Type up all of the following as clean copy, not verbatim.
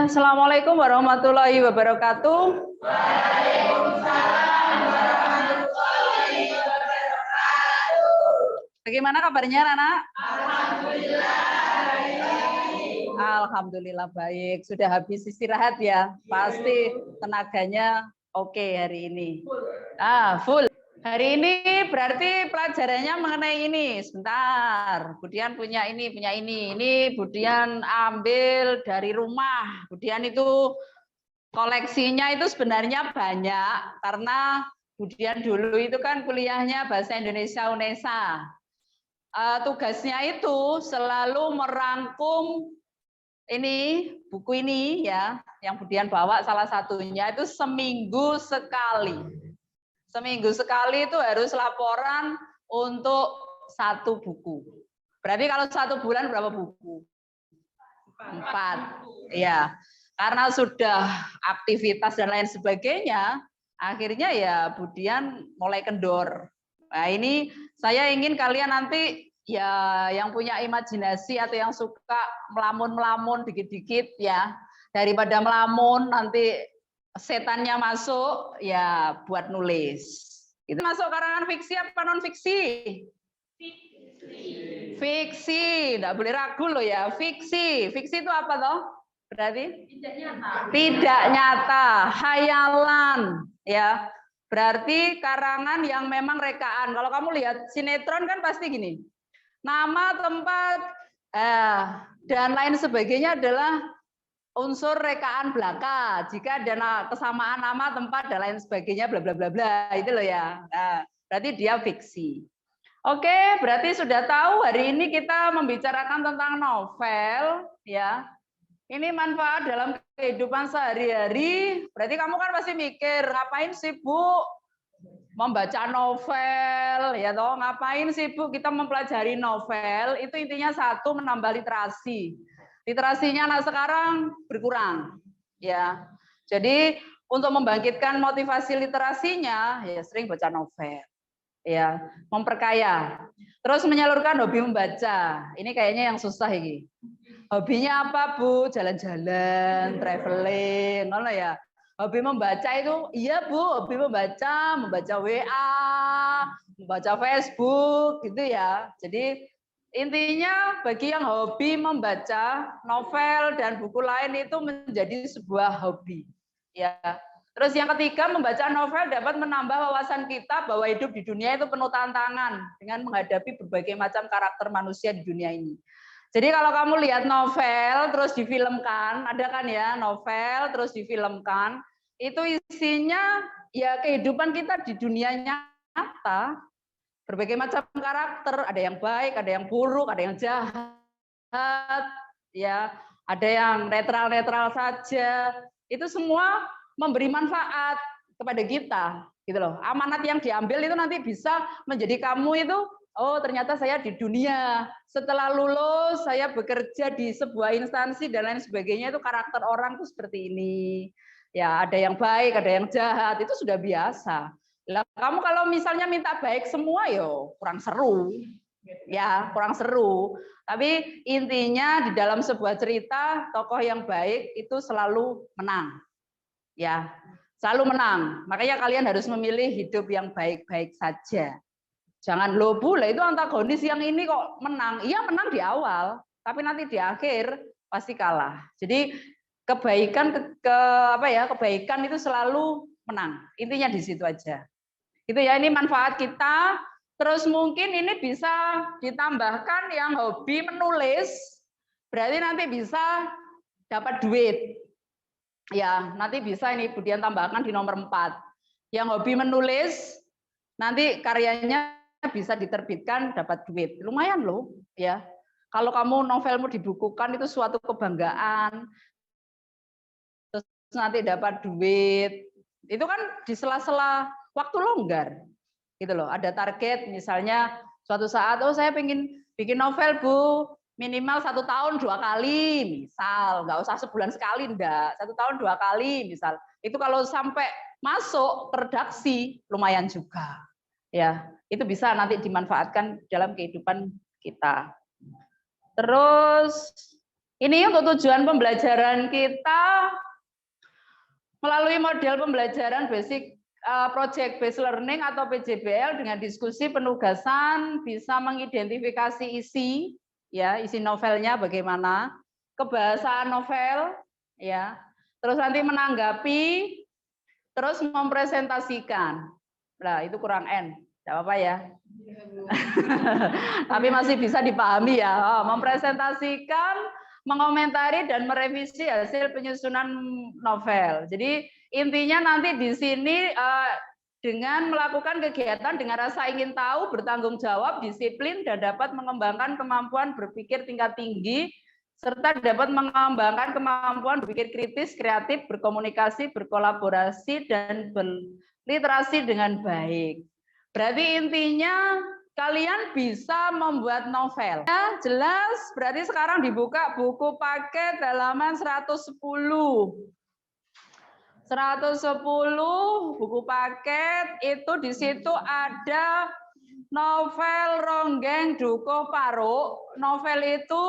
Ya, Assalamualaikum warahmatullahi wabarakatuh. Bagaimana kabarnya, Nana? Alhamdulillah baik. Sudah habis istirahat ya? Pasti tenaganya oke hari ini. Full. Hari ini berarti pelajarannya mengenai ini. Sebentar. Budian punya ini, punya ini. Ini Budian ambil dari rumah. Budian itu koleksinya itu sebenarnya banyak karena Budian dulu itu kan kuliahnya bahasa Indonesia UNESA. Tugasnya itu selalu merangkum ini buku ini ya, yang Budian bawa salah satunya itu seminggu sekali. Seminggu sekali itu harus laporan untuk satu buku. Berarti kalau 1 bulan berapa buku? 4. Ya, karena sudah aktivitas dan lain sebagainya, akhirnya ya Budian mulai kendor. Nah ini saya ingin kalian nanti ya yang punya imajinasi atau yang suka melamun-melamun dikit-dikit ya, daripada melamun nanti setannya masuk ya buat nulis. Itu masuk karangan fiksi apa non fiksi? Fiksi, enggak boleh ragu loh ya. Fiksi, fiksi itu apa toh? Berarti tidak nyata. Tidak nyata, hayalan ya. Berarti karangan yang memang rekaan. Kalau kamu lihat sinetron kan pasti gini. Nama, tempat, dan lain sebagainya adalah unsur rekaan belaka. Jika ada kesamaan nama, tempat, dan lain sebagainya, bla bla bla bla, itu loh ya. Nah, berarti dia fiksi. Oke, berarti sudah tahu hari ini kita membicarakan tentang novel, ya. Ini manfaat dalam kehidupan sehari-hari. Berarti kamu kan pasti mikir, ngapain sih Bu membaca novel, ya toh? Ngapain sih Bu kita mempelajari novel? Itu intinya satu, menambah literasi. Literasinya anak sekarang berkurang, ya. Jadi untuk membangkitkan motivasi literasinya, ya sering baca novel, ya, memperkaya. Terus menyalurkan hobi membaca. Ini kayaknya yang susah ini. Hobinya apa Bu? Jalan-jalan, traveling, ngono ya. Hobi membaca itu, iya Bu, hobi membaca WA, membaca Facebook, gitu ya. Jadi intinya bagi yang hobi membaca novel dan buku lain itu menjadi sebuah hobi, ya. Terus yang ketiga, membaca novel dapat menambah wawasan kita bahwa hidup di dunia itu penuh tantangan dengan menghadapi berbagai macam karakter manusia di dunia ini. Jadi kalau kamu lihat novel terus difilmkan, ada kan ya novel terus difilmkan, itu isinya ya kehidupan kita di dunia nyata, berbagai macam karakter, ada yang baik, ada yang buruk, ada yang jahat, ya, ada yang netral-netral saja. Itu semua memberi manfaat kepada kita, gitu loh. Amanat yang diambil itu nanti bisa menjadi kamu itu, oh ternyata saya di dunia setelah lulus saya bekerja di sebuah instansi dan lain sebagainya, itu karakter orang tuh seperti ini. Ya, ada yang baik, ada yang jahat, itu sudah biasa. Lah, kamu kalau misalnya minta baik semua, yo kurang seru, ya kurang seru. Tapi intinya di dalam sebuah cerita tokoh yang baik itu selalu menang, ya selalu menang. Makanya kalian harus memilih hidup yang baik-baik saja. Jangan lobu lah itu antagonis yang ini kok menang. Iya menang di awal, tapi nanti di akhir pasti kalah. Jadi kebaikan kebaikan itu selalu menang. Intinya di situ aja. Gitu ya, ini manfaat kita. Terus mungkin ini bisa ditambahkan yang hobi menulis, berarti nanti bisa dapat duit. Ya, nanti bisa ini Budian tambahkan di nomor 4. Yang hobi menulis, nanti karyanya bisa diterbitkan dapat duit. Lumayan loh, ya. Kalau kamu novelmu dibukukan itu suatu kebanggaan. Terus nanti dapat duit. Itu kan di sela-sela waktu longgar. Gitu loh. Ada target misalnya suatu saat, oh saya pengen bikin novel Bu, minimal 1 tahun 2 kali, misal. Nggak usah sebulan sekali, enggak. 1 tahun 2 kali, misal. Itu kalau sampai masuk redaksi, lumayan juga. Ya, itu bisa nanti dimanfaatkan dalam kehidupan kita. Terus Ini untuk tujuan pembelajaran kita melalui model pembelajaran basic project based learning atau PJBL dengan diskusi penugasan bisa mengidentifikasi isi, ya isi novelnya bagaimana, kebahasaan novel, ya, terus nanti menanggapi, terus mempresentasikan. Nah itu kurang N, tidak apa-apa ya. Tapi masih bisa dipahami ya. Mempresentasikan, mengomentari dan merevisi hasil penyusunan novel. Jadi intinya nanti di sini dengan melakukan kegiatan dengan rasa ingin tahu, bertanggung jawab, disiplin dan dapat mengembangkan kemampuan berpikir tingkat tinggi serta dapat mengembangkan kemampuan berpikir kritis, kreatif, berkomunikasi, berkolaborasi dan berliterasi dengan baik. Berarti intinya kalian bisa membuat novel. Ya, jelas, berarti sekarang dibuka buku paket halaman 110. 110 buku paket itu di situ ada novel Ronggeng Dukuh Paruk. Novel itu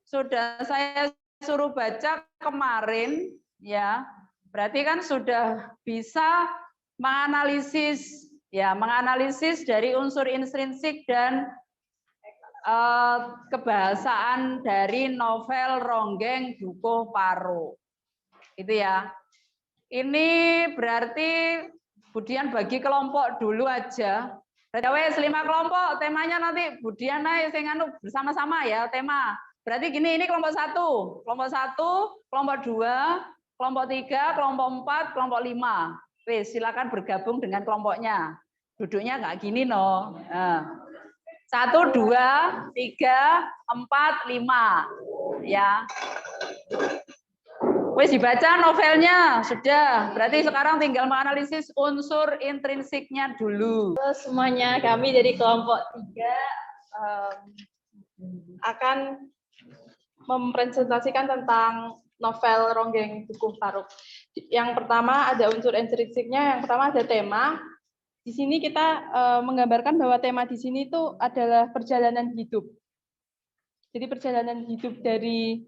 sudah saya suruh baca kemarin ya. Berarti kan sudah bisa menganalisis ya, menganalisis dari unsur intrinsik dan kebahasaan dari novel Ronggeng Dukuh Paruk. Itu ya. Ini berarti Budian bagi kelompok dulu aja. Berarti 5 kelompok, temanya nanti Budian bersama-sama ya tema. Berarti gini, ini kelompok 1, kelompok 2, kelompok 3, kelompok 4, kelompok 5. Wes, silakan bergabung dengan kelompoknya. Duduknya nggak gini no. 1, 2, 3, 4, 5. Ya. Wes dibaca novelnya, sudah. Berarti sekarang tinggal menganalisis unsur intrinsiknya dulu. Halo semuanya, kami dari kelompok 3 akan mempresentasikan tentang novel Ronggeng Dukuh Paruk. Yang pertama ada unsur intrinsiknya, yang pertama ada tema. Di sini kita menggambarkan bahwa tema di sini itu adalah perjalanan hidup. Jadi perjalanan hidup dari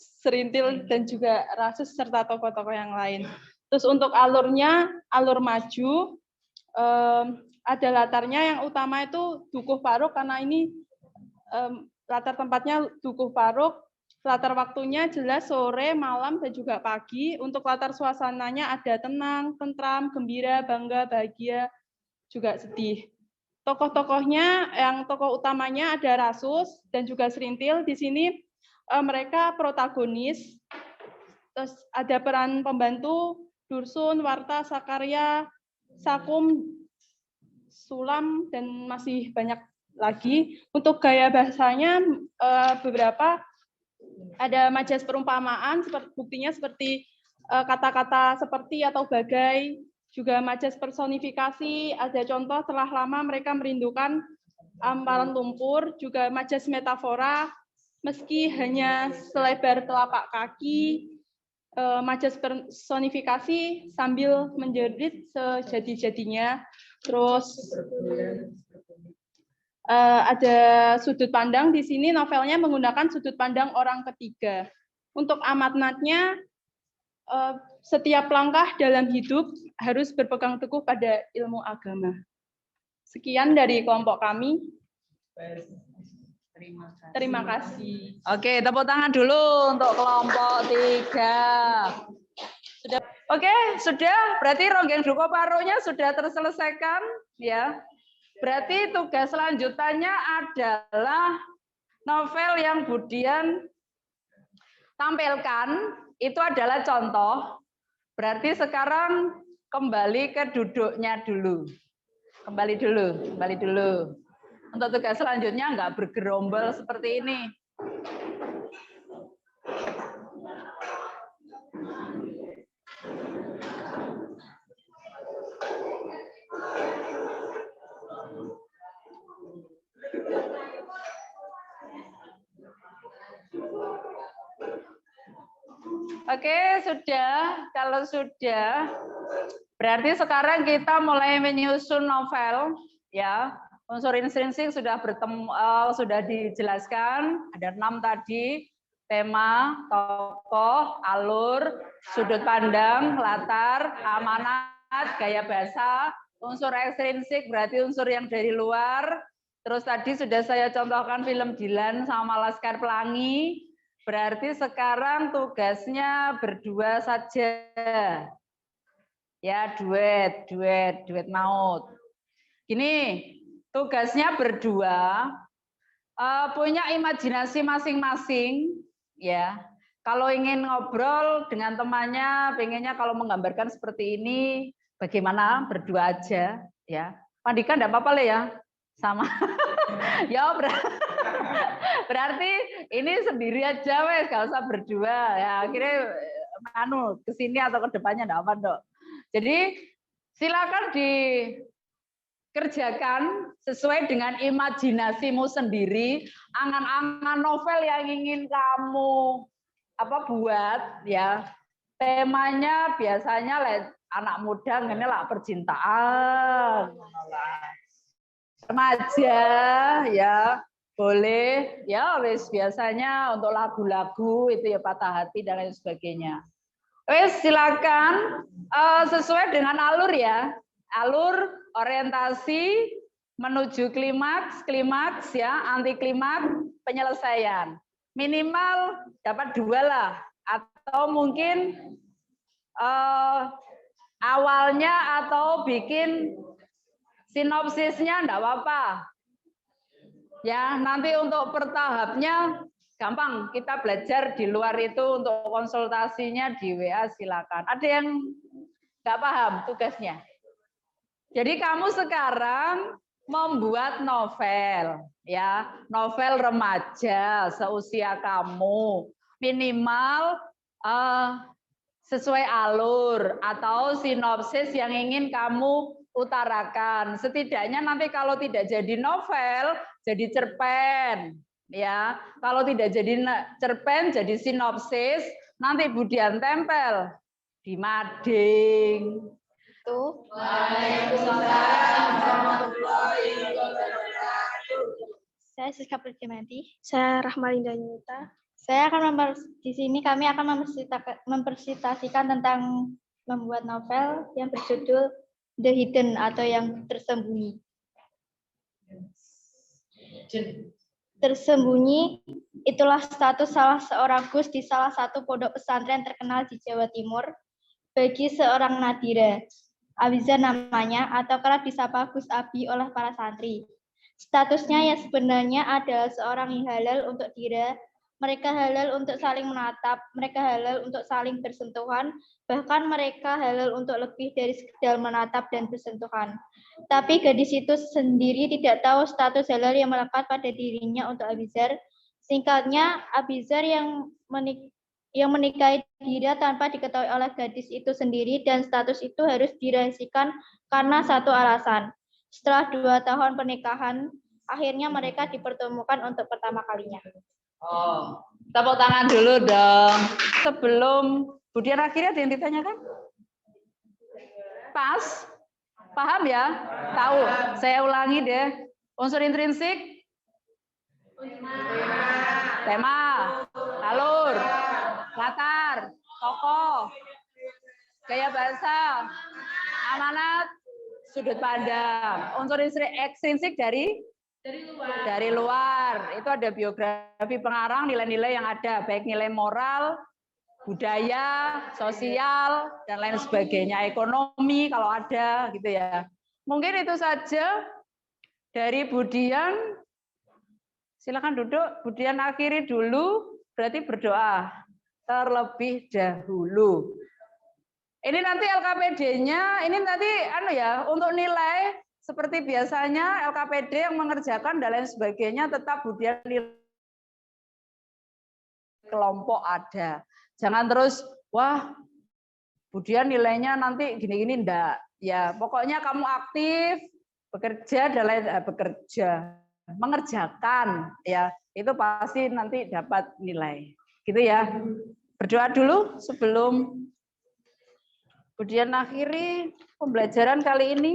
Serintil dan juga Rasus serta tokoh-tokoh yang lain. Terus untuk alurnya, alur maju, ada latarnya yang utama itu Dukuh Paruk karena ini latar tempatnya Dukuh Paruk, latar waktunya jelas sore, malam dan juga pagi. Untuk latar suasananya ada tenang, tentram, gembira, bangga, bahagia, juga sedih. Tokoh-tokohnya, yang tokoh utamanya ada Rasus dan juga Serintil. Di sini mereka protagonis, terus ada peran pembantu, Dursun, Warta, Sakarya, Sakum, Sulam, dan masih banyak lagi. Untuk gaya bahasanya beberapa ada majas perumpamaan, buktinya seperti kata-kata seperti atau bagai, juga majas personifikasi, ada contoh telah lama mereka merindukan hamparan lumpur, juga majas metafora, meski hanya selebar telapak kaki, majas personifikasi sambil menjerit sejadi-jadinya. Terus ada sudut pandang di sini, novelnya menggunakan sudut pandang orang ketiga. Untuk amanatnya, setiap langkah dalam hidup harus berpegang teguh pada ilmu agama. Sekian dari kelompok kami. Terima kasih. Oke, tepuk tangan dulu untuk kelompok 3. Sudah. Oke, sudah. Berarti Ronggeng Dukuh Paruknya sudah terselesaikan, ya. Berarti tugas selanjutannya adalah novel yang Budian tampilkan itu adalah contoh. Berarti sekarang kembali ke duduknya dulu. Kembali dulu. Untuk tugas selanjutnya nggak bergerombol seperti ini. Oke, sudah. Kalau sudah, berarti sekarang kita mulai menyusun novel, ya. Unsur intrinsik sudah dijelaskan, ada 6 tadi. tema, tokoh, alur, sudut pandang, latar, amanat, gaya bahasa, unsur ekstrinsik berarti unsur yang dari luar. Terus tadi sudah saya contohkan film Dilan sama Laskar Pelangi. Berarti sekarang tugasnya berdua saja. Ya, duet maut. Gini, tugasnya berdua, punya imajinasi masing-masing, ya. Kalau ingin ngobrol dengan temannya, pengennya kalau menggambarkan seperti ini, bagaimana berdua aja, ya. Pandika enggak apa-apa lah ya, sama. Ya berarti ini sendiri aja wes, gak usah berdua. Ya akhirnya ke sini atau ke depannya enggak apa, Dok. Jadi silakan dikerjakan sesuai dengan imajinasimu sendiri, angan-angan novel yang ingin kamu buat, ya. Temanya biasanya anak muda ini lah percintaan, remaja, ya boleh, ya wes biasanya untuk lagu-lagu itu ya patah hati dan lain sebagainya. Wes silakan sesuai dengan alur ya, alur orientasi menuju klimaks ya, anti klimaks, penyelesaian. Minimal dapat 2 lah, atau mungkin awalnya atau bikin sinopsisnya enggak apa-apa. Ya, nanti untuk pertahapnya gampang, kita belajar di luar itu untuk konsultasinya di WA silakan. Ada yang nggak paham tugasnya? Jadi kamu sekarang membuat novel, ya, novel remaja seusia kamu, minimal sesuai alur atau sinopsis yang ingin kamu utarakan. Setidaknya nanti kalau tidak jadi novel, jadi cerpen, ya. Kalau tidak jadi cerpen, jadi sinopsis, nanti Budian tempel di mading. Tuh. Waalaikumsalam warahmatullahi wabarakatuh. Saya Siska Pertimati. Saya Rahmalinda Yunita. Saya akan di sini kami akan mempresentasikan tentang membuat novel yang berjudul The Hidden atau yang tersembunyi. Tersembunyi itulah status salah seorang Gus di salah satu pondok pesantren terkenal di Jawa Timur bagi seorang Nadira. Abizar namanya atau kerap disapa Gus Abi oleh para santri. Statusnya yang sebenarnya adalah seorang yang halal untuk Dira. Mereka halal untuk saling menatap, mereka halal untuk saling bersentuhan, bahkan mereka halal untuk lebih dari sekedar menatap dan bersentuhan. Tapi gadis itu sendiri tidak tahu status halal yang melekat pada dirinya untuk Abizar. Singkatnya, Abizar yang menikahi Dira tanpa diketahui oleh gadis itu sendiri dan status itu harus dirahasiakan karena satu alasan. Setelah 2 tahun pernikahan, akhirnya mereka dipertemukan untuk pertama kalinya. Oh, tepuk tangan dulu dong. Sebelum Budian akhirnya ada yang ditanyakan? Pas? Paham ya? Tahu? Saya ulangi deh. Unsur intrinsik? Tema, alur, latar, tokoh, gaya bahasa, amanat, sudut pandang. Unsur ekstrinsik dari luar. Itu ada biografi pengarang, nilai-nilai yang ada, baik nilai moral, budaya, sosial, dan lain sebagainya, ekonomi kalau ada gitu ya. Mungkin itu saja dari Budian. Silakan duduk. Budian akhiri dulu, berarti berdoa terlebih dahulu. Ini nanti LKPD-nya, ini nanti untuk nilai seperti biasanya LKPD yang mengerjakan dan lain sebagainya tetap Budian nilai kelompok ada. Jangan terus, wah Budian nilainya nanti gini-gini enggak. Ya, pokoknya kamu aktif, bekerja dan lain mengerjakan ya. Itu pasti nanti dapat nilai. Gitu ya. Berdoa dulu sebelum Budian akhiri pembelajaran kali ini.